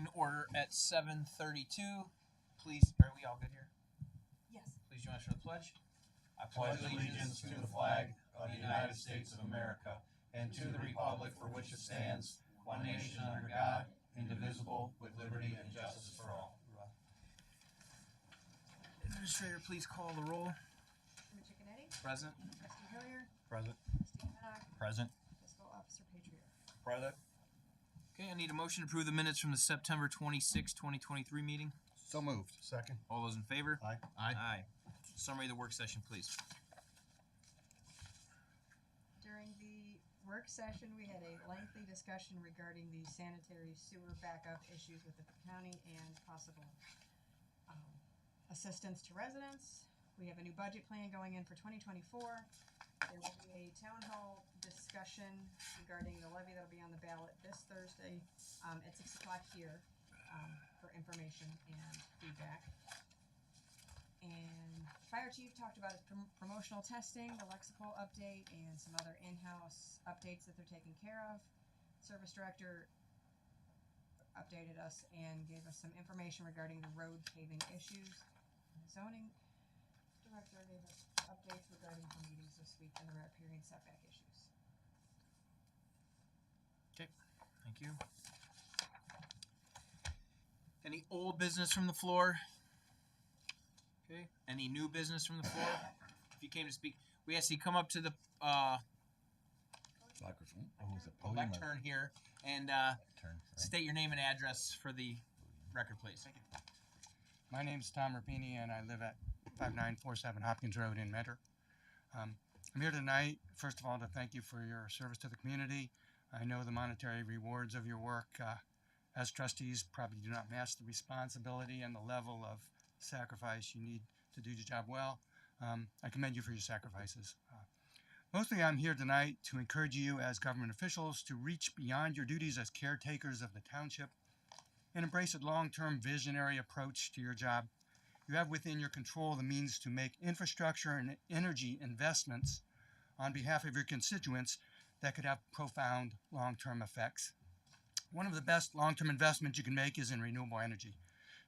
meeting to order at 7:32. Please, are we all good here? Yes. Please join us for the pledge. I pledge allegiance to the flag of the United States of America and to the republic for which it stands, one nation under God, indivisible, with liberty and justice for all. Administrator, please call the roll. Chairman Cicconetti? Present. Trustee Hillier? Present. Trustee Haddock? Present. Fiscal Officer Patriot? Present. Okay, I need a motion to approve the minutes from the September 26, 2023 meeting. So moved. Second. All those in favor? Aye. Aye. Summary of the work session, please. During the work session, we had a lengthy discussion regarding the sanitary sewer backup issues with the county and possible assistance to residents. We have a new budget plan going in for 2024. There will be a town hall discussion regarding the levy that'll be on the ballot this Thursday at 6 o'clock here for information and feedback. And Fire Chief talked about his promotional testing, the lexical update, and some other in-house updates that they're taking care of. Service Director updated us and gave us some information regarding the road paving issues. Zoning Director gave us updates regarding the meetings this week and the riparian setback issues. Okay, thank you. Any old business from the floor? Okay, any new business from the floor? If you came to speak, we ask you come up to the Microphone. Oh, is it podium? lectern here and state your name and address for the record, please. Thank you. My name's Tom Rapini, and I live at 5947 Hopkins Road in Mentor. I'm here tonight, first of all, to thank you for your service to the community. I know the monetary rewards of your work as trustees probably do not match the responsibility and the level of sacrifice you need to do your job well. I commend you for your sacrifices. Mostly I'm here tonight to encourage you as government officials to reach beyond your duties as caretakers of the township and embrace a long-term visionary approach to your job. You have within your control the means to make infrastructure and energy investments on behalf of your constituents that could have profound long-term effects. One of the best long-term investments you can make is in renewable energy,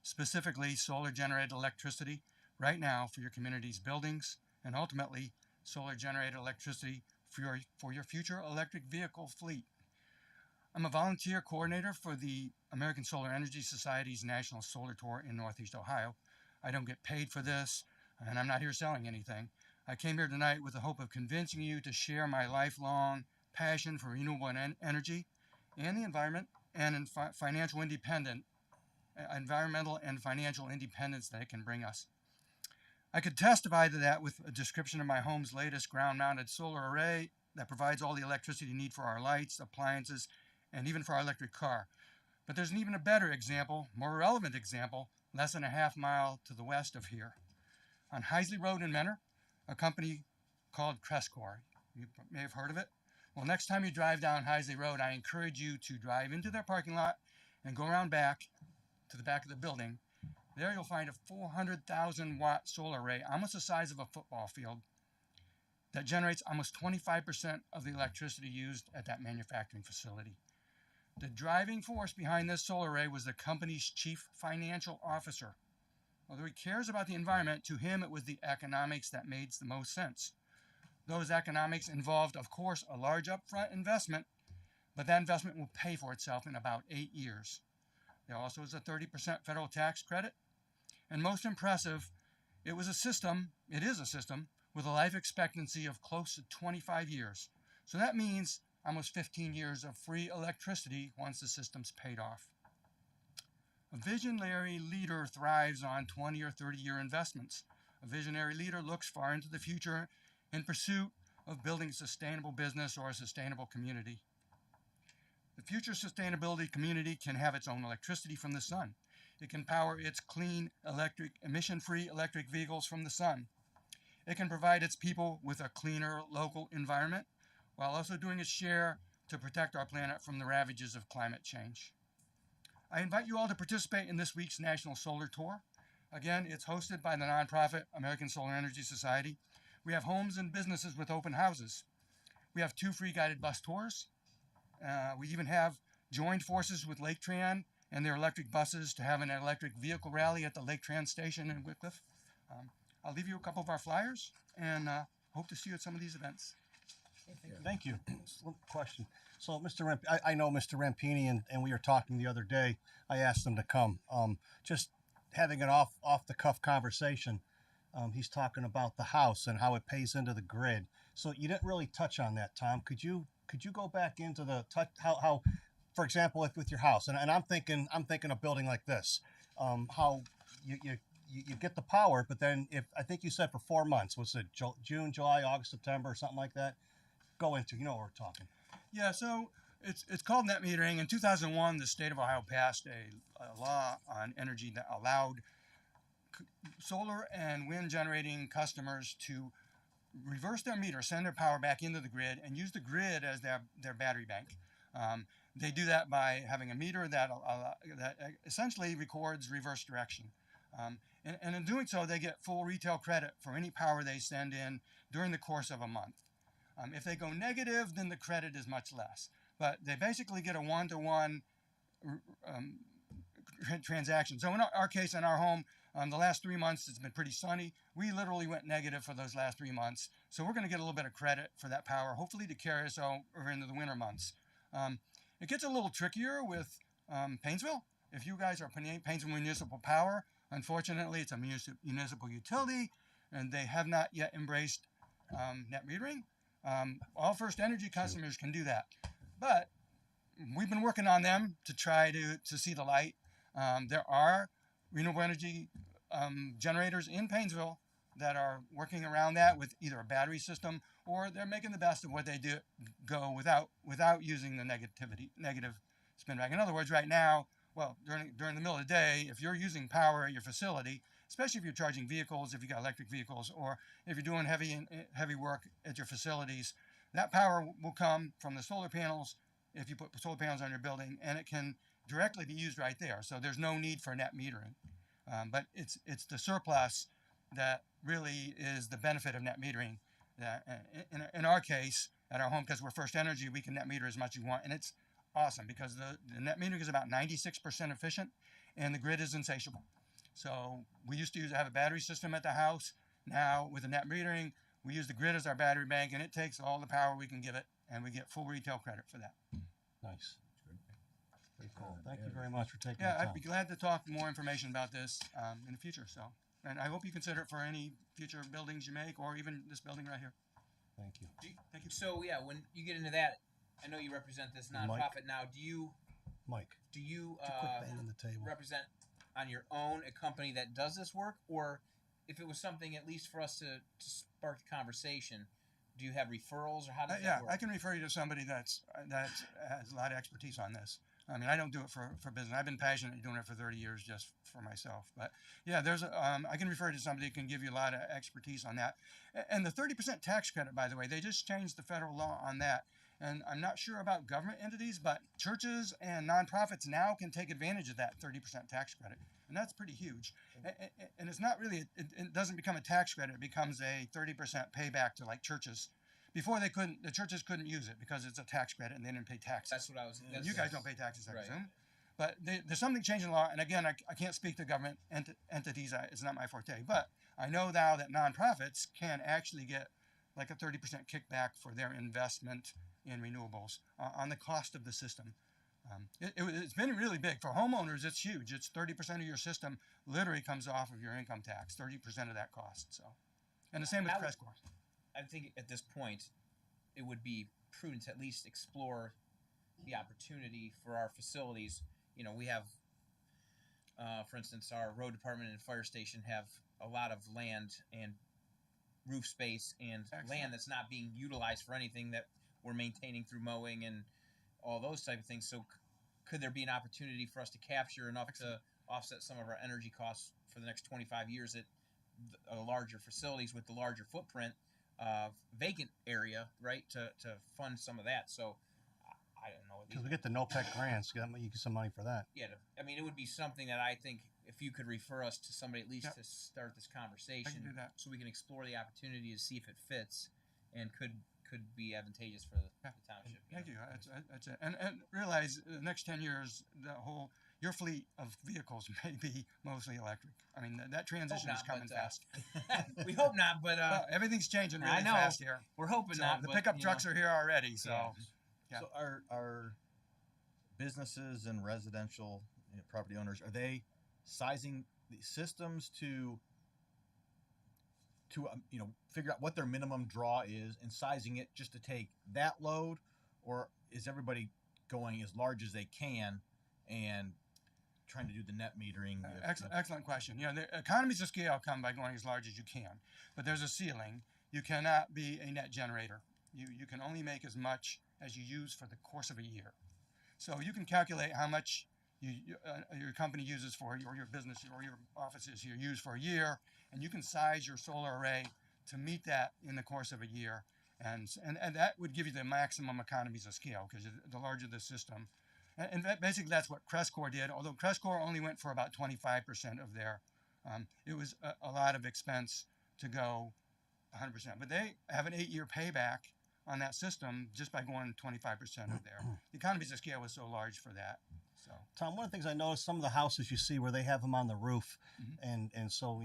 specifically solar-generated electricity right now for your community's buildings, and ultimately solar-generated electricity for your future electric vehicle fleet. I'm a volunteer coordinator for the American Solar Energy Society's National Solar Tour in Northeast Ohio. I don't get paid for this, and I'm not here selling anything. I came here tonight with the hope of convincing you to share my lifelong passion for renewable energy and the environment and environmental and financial independence that it can bring us. I could testify to that with a description of my home's latest ground-mounted solar array that provides all the electricity you need for our lights, appliances, and even for our electric car. But there's an even a better example, more relevant example, less than a half mile to the west of here. On Heisley Road in Mentor, a company called Crestcore. You may have heard of it. Well, next time you drive down Heisley Road, I encourage you to drive into their parking lot and go around back to the back of the building. There you'll find a 400,000 watt solar array, almost the size of a football field, that generates almost 25% of the electricity used at that manufacturing facility. The driving force behind this solar array was the company's chief financial officer. Although he cares about the environment, to him it was the economics that made the most sense. Those economics involved, of course, a large upfront investment, but that investment will pay for itself in about 8 years. There also is a 30% federal tax credit. And most impressive, it is a system with a life expectancy of close to 25 years. So that means almost 15 years of free electricity once the system's paid off. A visionary leader thrives on 20 or 30-year investments. A visionary leader looks far into the future in pursuit of building a sustainable business or a sustainable community. The future sustainability community can have its own electricity from the sun. It can power its clean, emission-free electric vehicles from the sun. It can provide its people with a cleaner local environment while also doing its share to protect our planet from the ravages of climate change. I invite you all to participate in this week's National Solar Tour. Again, it's hosted by the nonprofit American Solar Energy Society. We have homes and businesses with open houses. We have 2 free guided bus tours. We even have joined forces with Lake Tran and their electric buses to have an electric vehicle rally at the Lake Trans Station in Wickliffe. I'll leave you a couple of our flyers, and hope to see you at some of these events. Thank you. Just one question. So, I know Mr. Rampini, and we were talking the other day. I asked him to come. Just having an off the cuff conversation. He's talking about the house and how it pays into the grid. So you didn't really touch on that, Tom. Could you go back into the how for example, if with your house, and I'm thinking a building like this, how you get the power, but then if I think you said for 4 months, was it June, July, August, September, or something like that? Go into, what we're talking. Yeah, so it's called net metering. In 2001, the state of Ohio passed a law on energy that allowed solar and wind generating customers to reverse their meter, send their power back into the grid, and use the grid as their battery bank. They do that by having a meter that essentially records reverse direction. And in doing so, they get full retail credit for any power they send in during the course of a month. If they go negative, then the credit is much less. But they basically get a one-to-one transaction. So in our case, in our home, the last 3 months, it's been pretty sunny. We literally went negative for those last 3 months. So we're going to get a little bit of credit for that power, hopefully to carry us over into the winter months. It gets a little trickier with Painesville. If you guys are Painesville Municipal Power, unfortunately, it's a municipal utility, and they have not yet embraced net metering. All First Energy customers can do that. But we've been working on them to try to see the light. There are renewable energy generators in Painesville that are working around that with either a battery system, or they're making the best of what they do go without using the negative spin back. In other words, right now, well, during the middle of the day, if you're using power at your facility, especially if you're charging vehicles, if you got electric vehicles, or if you're doing heavy work at your facilities, that power will come from the solar panels if you put solar panels on your building, and it can directly be used right there. So there's no need for net metering. But it's the surplus that really is the benefit of net metering. In our case, at our home, because we're First Energy, we can net meter as much as you want, and it's awesome because the net metering is about 96% efficient, and the grid is insatiable. So we used to have a battery system at the house. Now with the net metering, we use the grid as our battery bank, and it takes all the power we can give it, and we get full retail credit for that. Nice. Very cool. Thank you very much for taking the Yeah, time. I'd be glad to talk more information about this in the future. So, and I hope you consider it for any future buildings you make, or even this building right here. Thank you. Thank you. So yeah, when you get into that, I know you represent this nonprofit now. Do you Mike. uh, Bang on the table. represent on your own a company that does this work, or if it was something at least for us to spark the conversation, do you have referrals, or how does that work? I can refer you to somebody that has a lot of expertise on this. I mean, I don't do it for business. I've been passionate doing it for 30 years just for myself. But yeah, I can refer you to somebody who can give you a lot of expertise on that. And the 30% tax credit, by the way, they just changed the federal law on that. And I'm not sure about government entities, but churches and nonprofits now can take advantage of that 30% tax credit. And that's pretty huge. And it's not really, it doesn't become a tax credit. It becomes a 30% payback to like churches. Before the churches couldn't use it because it's a tax credit and they didn't pay taxes. That's what I was. You guys don't pay taxes, I Right. presume. But there's something changing law. And again, I can't speak to government entities. It's not my forte. But I know now that nonprofits can actually get like a 30% kickback for their investment in renewables on the cost of the system. It's been really big. For homeowners, it's huge. It's 30% of your system literally comes off of your income tax, 30% of that cost. So, and the same with Crescor. I think at this point, it would be prudent to at least explore the opportunity for our facilities. You know, we have, for instance, our road department and fire station have a lot of land and roof space and land that's not being utilized for anything that we're maintaining through mowing and all those type of things. So could there be an opportunity for us to capture enough to offset some of our energy costs for the next 25 years at larger facilities with the larger footprint? Vacant area, right, to fund some of that. So I don't know. Because we get the NOPEC grants, you get some money for that. Yeah, I mean, it would be something that I think if you could refer us to somebody at least to start this conversation, I can do that. so we can explore the opportunity to see if it fits and could be advantageous for the township. Thank you. That's it. And realize the next 10 years, the whole your fleet of vehicles may be mostly electric. I mean, that transition is not, coming but, fast. we hope not, but Well, everything's changing I really know. fast here. we're hoping So not. the but, pickup you trucks know, are here already. So Yeah. Yeah. So are businesses and residential property owners, are they sizing the systems to figure out what their minimum draw is and sizing it just to take that load, or is everybody going as large as they can and trying to do the net metering? Excellent question. You know, the economies of scale come by going as large as you can, but there's a ceiling. You cannot be a net generator. You can only make as much as you use for the course of a year. So you can calculate how much your company uses or your business or your offices here use for a year, and you can size your solar array to meet that in the course of a year, and that would give you the maximum economies of scale, because the larger the system. And basically that's what Crestcore did, although Crestcore only went for about 25% of their, it was a lot of expense to go 100%. But they have an 8-year payback on that system just by going 25% of their. The economies of scale was so large for that. So Tom, one of the things I noticed, some of the houses you see where they have them on the roof, and so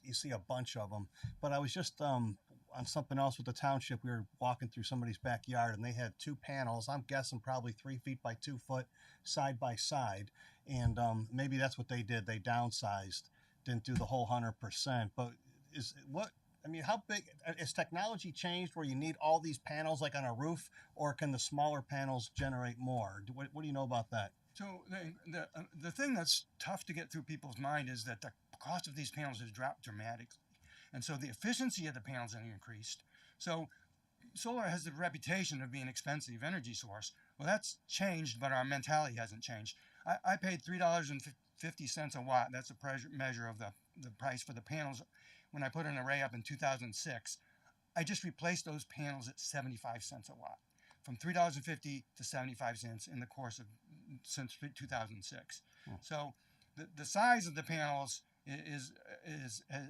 you see a bunch of them. But I was just on something else with the township. We were walking through somebody's backyard, and they had 2 panels. I'm guessing probably 3 feet by 2 foot, side by side. And maybe that's what they did. They downsized, didn't do the whole 100%. But how big has technology changed where you need all these panels like on a roof, or can the smaller panels generate more? What do you know about that? So the thing that's tough to get through people's mind is that the cost of these panels has dropped dramatically. And so the efficiency of the panels has increased. So solar has the reputation of being an expensive energy source. Well, that's changed, but our mentality hasn't changed. I paid $3.50 a watt. That's a measure of the price for the panels when I put an array up in 2006. I just replaced those panels at 75 cents a watt, from $3.50 to 75 cents in the course of since 2006. So the size of the panels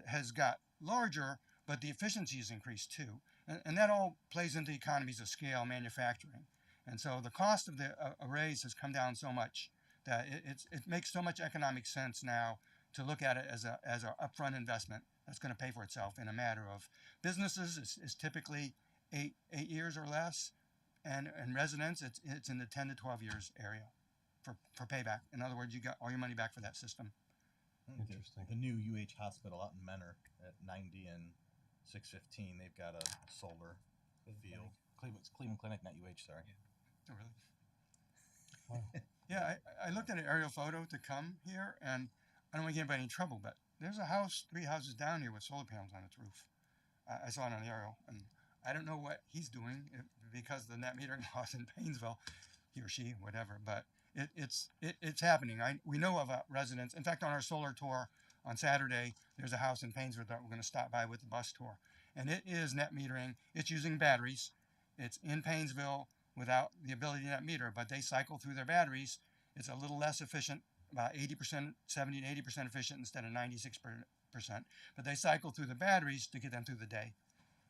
has got larger, but the efficiency has increased too, and that all plays into economies of scale manufacturing. And so the cost of the arrays has come down so much that it makes so much economic sense now to look at it as an upfront investment that's going to pay for itself in a matter of businesses is typically 8 years or less, and residents it's in the 10 to 12 years area for payback. In other words, you got all your money back for that system. Interesting. The new UH hospital out in Menor at 90 and 615, they've got a solar field. Cleveland Clinic, not UH, sorry. Oh, really? Wow. Yeah, I looked at an aerial photo to come here, and I don't want to get anybody in trouble, but there's a house 3 houses down here with solar panels on its roof. I saw it on the aerial, and I don't know what he's doing because the net metering laws in Painesville, he or she, whatever, but it's happening. We know of residents. In fact, on our solar tour on Saturday, there's a house in Painesville that we're going to stop by with the bus tour, and it is net metering. It's using batteries. It's in Painesville without the ability to net meter, but they cycle through their batteries. It's a little less efficient, about 80%, 70 to 80% efficient instead of 96%, but they cycle through the batteries to get them through the day.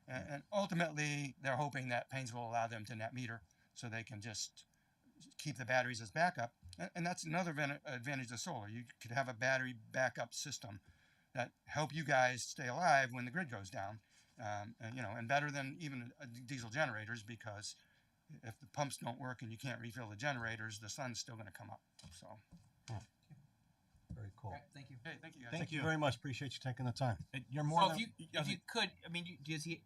And ultimately, they're hoping that Painesville will allow them to net meter so they can just keep the batteries as backup. And that's another advantage of solar. You could have a battery backup system that help you guys stay alive when the grid goes down, and better than even diesel generators, because if the pumps don't work and you can't refill the generators, the sun's still going to come up. So, Very cool. Okay, thank you. hey, thank you guys. Thank you very much. Appreciate you taking the time. You're more So than if you could, I mean, does he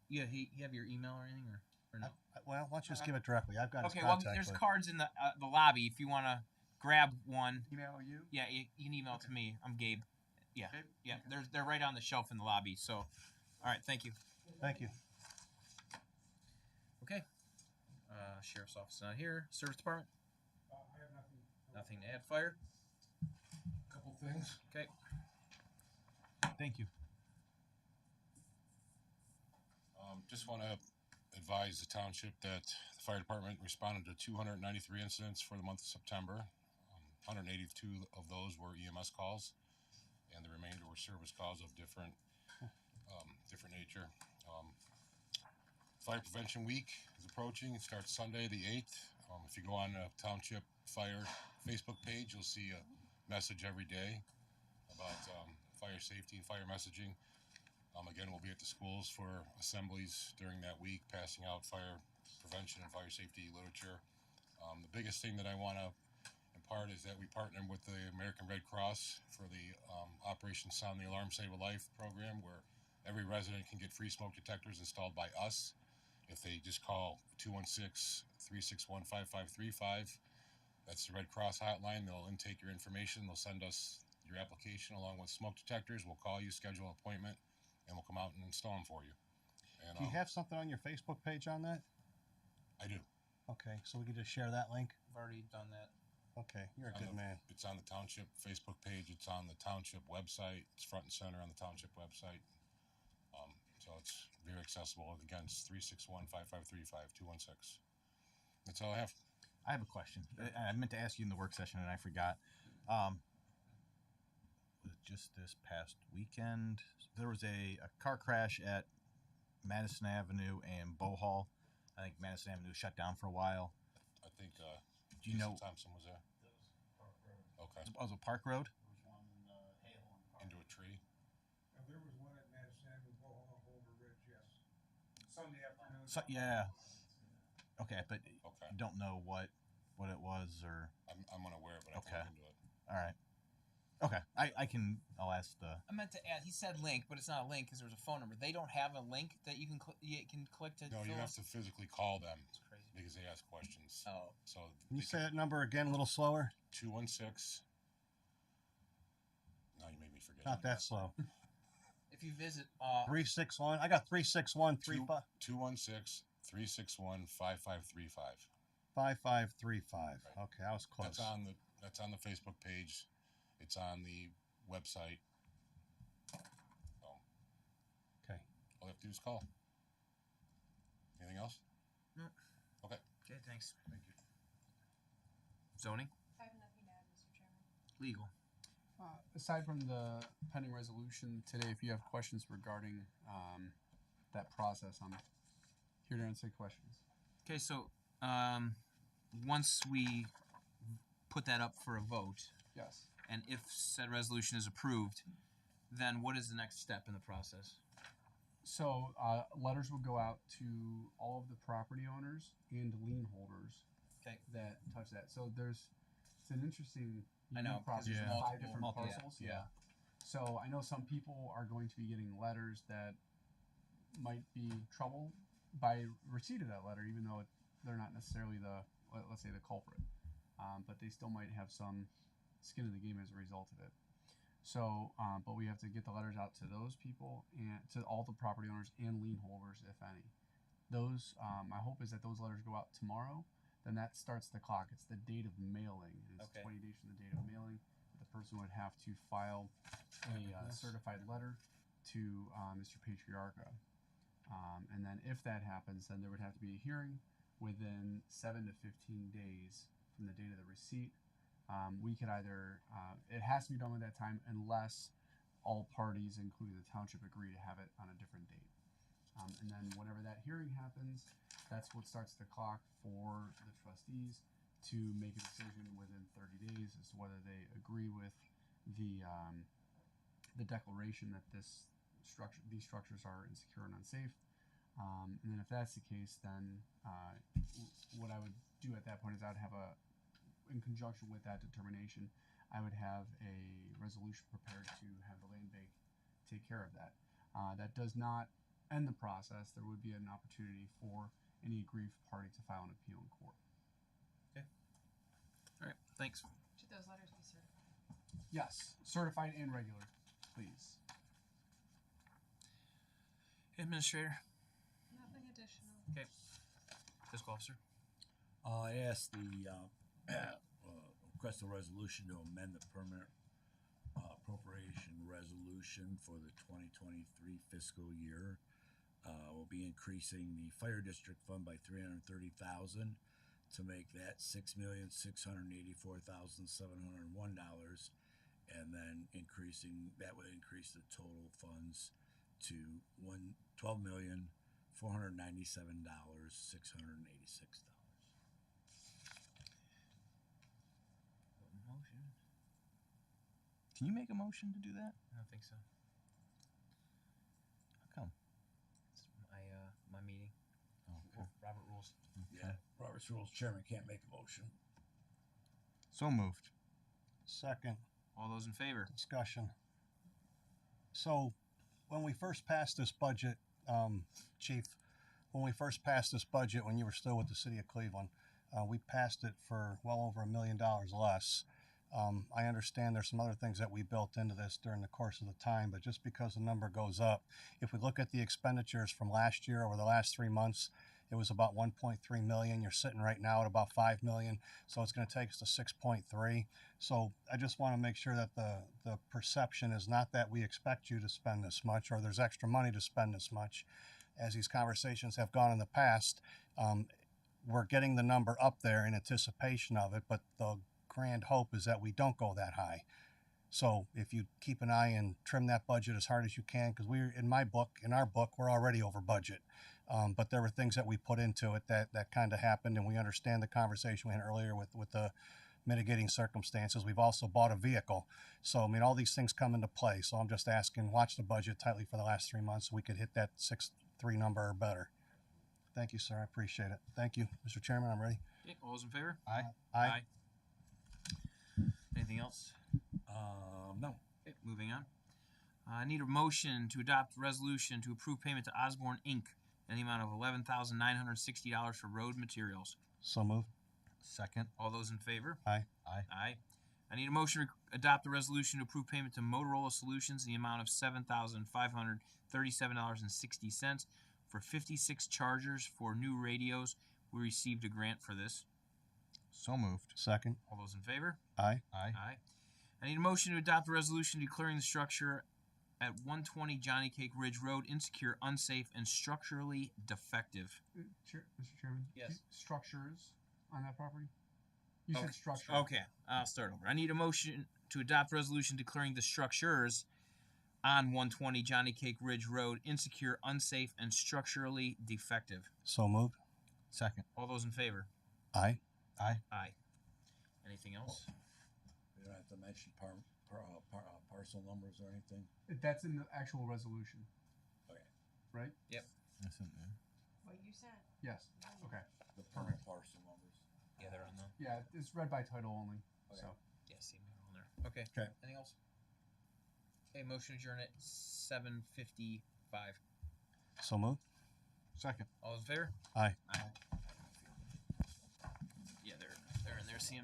have your email or anything, or no? Well, why don't you just give it directly? I've got his Okay, well, contact. there's but- cards in the lobby if you want to grab one. Email you? Yeah, you can email it to me. I'm Gabe. Yeah, Gabe? yeah. Okay. They're right on the shelf in the lobby. So, all right, thank you. Thank you. Okay. Sheriff's office not here. Service department. I have nothing. Nothing to add. Fire. Couple things. Okay. Thank you. Just want to advise the township that the fire department responded to 293 incidents for the month of September. 182 of those were EMS calls, and the remainder were service calls of different nature. Fire Prevention Week is approaching. It starts Sunday the 8th. If you go on the Township Fire Facebook page, you'll see a message every day about fire safety and fire messaging. Again, we'll be at the schools for assemblies during that week, passing out fire prevention and fire safety literature. The biggest thing that I want to impart is that we partner with the American Red Cross for the Operation Sound the Alarm Save a Life program, where every resident can get free smoke detectors installed by us if they just call 216-361-5535. That's the Red Cross hotline. They'll intake your information. They'll send us your application along with smoke detectors. We'll call you, schedule an appointment, and we'll come out and install them for you. And, Do you have something on your Facebook page on that? I do. Okay, so we can just share that link. I've already done that. Okay, you're a good man. It's on the Township Facebook page. It's on the Township website. It's front and center on the Township website. So it's very accessible. Again, it's 361-5535, 216. That's all I have. I have a question. I meant to ask you in the work session and I forgot. Just this past weekend, there was a car crash at Madison Avenue and Bohall. I think Madison Avenue shut down for a while. I think Do you know? Thompson was there. Okay. Was it Park Road? Into a tree. There was one at Madison Avenue, Bohol, Boulder Ridge, yes. Sunday afternoon. So, yeah. Okay, but Okay. you don't know what it was, or I'm unaware, but I can Okay. look into it. all right. Okay, I'll ask the. I meant to add. He said link, but it's not a link because there was a phone number. They don't have a link that you can click to. No, you fill have out? to physically call them It's crazy. because they ask questions. Oh, So Can you say that number again a little slower? 216. Now you made me forget. Not that slow. if you visit 361. I got 361-35. 216-361-5535. 5535. Right. Okay, I was close. That's on the Facebook page. It's on the website. So Okay. all you have to do is call. Anything else? No. Okay. okay. Thanks. Thank you. Zoning, I have nothing to add, Mr. Chairman. legal. Aside from the pending resolution today, if you have questions regarding that process, I'm here to answer questions. Okay, so once we put that up for a vote, Yes. and if said resolution is approved, then what is the next step in the process? So letters will go out to all of the property owners and lien holders Okay. that touch that. So it's an interesting I know, unique property. because there's There's multiple- 5 different multiple- parcels. yeah. So I know some people are going to be getting letters that might be trouble by receipt of that letter, even though they're not necessarily let's say the culprit, but they still might have some skin in the game as a result of it. So, but we have to get the letters out to those people and to all the property owners and lien holders, if any. Those, my hope is that those letters go out tomorrow. Then that starts the clock. It's the date of mailing. It's Okay. 20 days from the date of mailing. The person would have to file a certified letter to Mr. Patriarca. And then if that happens, then there would have to be a hearing within 7 to 15 days from the date of the receipt. We could either, it has to be done with that time unless all parties, including the township, agree to have it on a different date. And then whenever that hearing happens, that's what starts the clock for the trustees to make a decision within 30 days as to whether they agree with the declaration that these structures are insecure and unsafe. And then if that's the case, then what I would do at that point is I would have in conjunction with that determination, I would have a resolution prepared to have the land bank take care of that. That does not end the process. There would be an opportunity for any aggrieved party to file an appeal in court. All right, thanks. Should those letters be certified? Yes, certified and regular, please. Administrator, Nothing additional. fiscal officer. I asked the request a resolution to amend the permanent appropriation resolution for the 2023 fiscal year. We'll be increasing the fire district fund by $330,000 to make that $6,684,701, and then that would increase the total funds to $12,497,686. Motion. Can you make a motion to do that? I don't think so. How come? It's my meeting. Okay. Robert rules. Yeah, Robert's Rules Chairman can't make a motion. So moved. Second. All those in favor? Discussion. So, when we first passed this budget, Chief, when we first passed this budget, when you were still with the city of Cleveland, we passed it for well over $1 million less. I understand there's some other things that we built into this during the course of the time, but just because the number goes up, if we look at the expenditures from last year over the last 3 months, it was about 1.3 million. You're sitting right now at about 5 million, so it's going to take us to 6.3. So I just want to make sure that the perception is not that we expect you to spend this much or there's extra money to spend this much. As these conversations have gone in the past, we're getting the number up there in anticipation of it, but the grand hope is that we don't go that high. So if you keep an eye and trim that budget as hard as you can, because in our book, we're already over budget. But there were things that we put into it that kind of happened, and we understand the conversation we had earlier with the mitigating circumstances. We've also bought a vehicle. So, I mean, all these things come into play. So I'm just asking, watch the budget tightly for the last 3 months so we could hit that 6.3 number or better. Thank you, sir. I appreciate it. Thank you, Mr. Chairman. I'm ready. Okay, all those in favor? Aye. Anything else? No. Okay, moving on. I need a motion to adopt a resolution to approve payment to Osborne Inc. in the amount of $11,960 for road materials. So moved. Second. All those in favor? Aye. Aye. Aye. I need a motion to adopt a resolution to approve payment to Motorola Solutions in the amount of $7,537.60 for 56 chargers for new radios. We received a grant for this. So moved. Second. All those in favor? Aye. Aye. Aye. I need a motion to adopt a resolution declaring the structure at 120 Johnny Cake Ridge Road insecure, unsafe, and structurally defective. Mr. Chairman? Yes. Structures on that property? You said structure. Okay, I'll start over. I need a motion to adopt a resolution declaring the structures on 120 Johnny Cake Ridge Road insecure, unsafe, and structurally defective. So moved. Second. All those in favor? Aye. Aye. Aye. Anything else? We don't have to mention parcel numbers or anything. That's in the actual resolution. Okay. Right? That's in there. What you sent. Yes. Okay. The permit parcel numbers. Yeah, they're on the. Yeah, it's read by title only. Okay. So. Yeah, see, they're on there. Okay. Okay. Anything else? Okay, motion adjourn at 7:55. So moved. Second. All those in favor? Aye. Aye. Yeah, they're in there. See 'em?